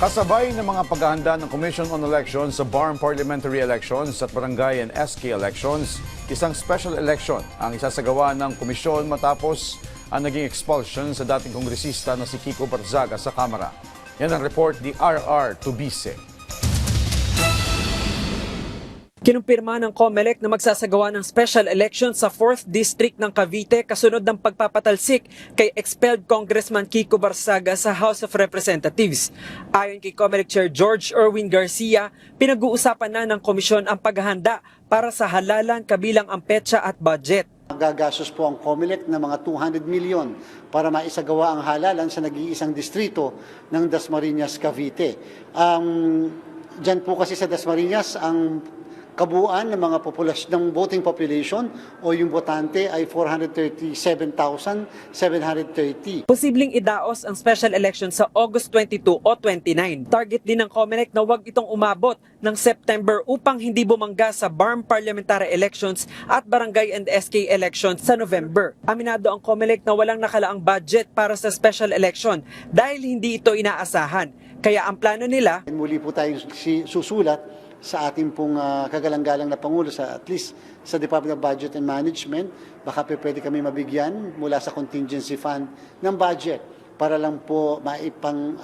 Kasabay ng mga paghahanda ng Commission on Elections sa BARM Parliamentary Elections at Barangay and SK Elections, isang special election ang isasagawa ng komisyon matapos ang naging expulsion sa dating kongresista na si Kiko Barzaga sa Kamara. Yan ang report ni RR Tubise. Kinumpirma ng COMELEC na magsasagawa ng special election sa 4th District ng Cavite kasunod ng pagpapatalsik kay expelled Congressman Kiko Barzaga sa House of Representatives. Ayon kay COMELEC Chair George Erwin Garcia, pinag-uusapan na ng komisyon ang paghahanda para sa halalan kabilang ang petsa at budget. Gagastos po ang COMELEC ng mga 200 milyon para maisagawa ang halalan sa nag-iisang distrito ng Dasmariñas, Cavite. Diyan po kasi sa Dasmariñas, ang kabuuan ng mga ng voting population o yung botante ay 437,730. Posibleng idaos ang special election sa August 22 o 29. Target din ng COMELEC na huwag itong umabot ng September upang hindi bumangga sa BARM parliamentary elections at barangay and SK elections sa November. Aminado ang COMELEC na walang nakalaang budget para sa special election dahil hindi ito inaasahan. Kaya ang plano nila, muli po tayong susulat sa ating pong kagalang-galang na Pangulo, at least sa Department of Budget and Management, baka pwede kami mabigyan mula sa contingency fund ng budget para lang po maipang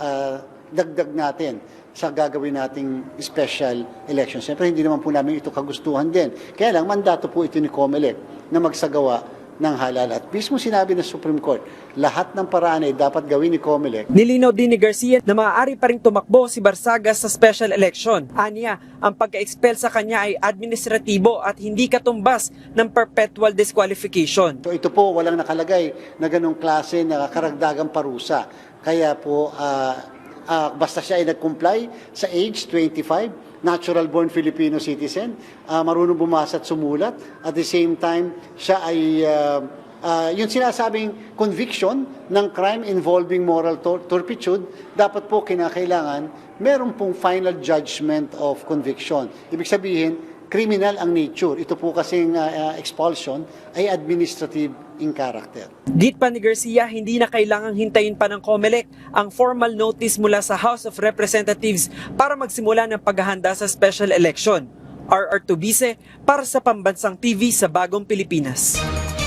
dagdag natin sa gagawin nating special election. Siyempre, hindi naman po namin ito kagustuhan din. Kaya lang, mandato po ito ni COMELEC na magsagawa ng halal. At mismo sinabi ng Supreme Court, lahat ng paraan ay dapat gawin ni COMELEC. Nilinaw din ni Garcia na maaari pa ring tumakbo si Barzaga sa special election. Aniya, ang pagka-expel sa kanya ay administratibo at hindi katumbas ng perpetual disqualification. Ito po, walang nakalagay na ganong klase na karagdagang parusa. Kaya po, basta siya ay nag-comply sa age 25, natural-born Filipino citizen, marunong bumasa at sumulat. At the same time, siya ay yung sinasabing conviction ng crime involving moral turpitude, dapat po kinakailangan meron pong final judgment of conviction. Ibig sabihin, criminal ang nature. Ito po kasing expulsion ay administrative in character. Git pa ni Garcia, hindi na kailangang hintayin pa ng COMELEC ang formal notice mula sa House of Representatives para magsimula ng paghahanda sa special election. RR Tubise para sa Pambansang TV sa Bagong Pilipinas.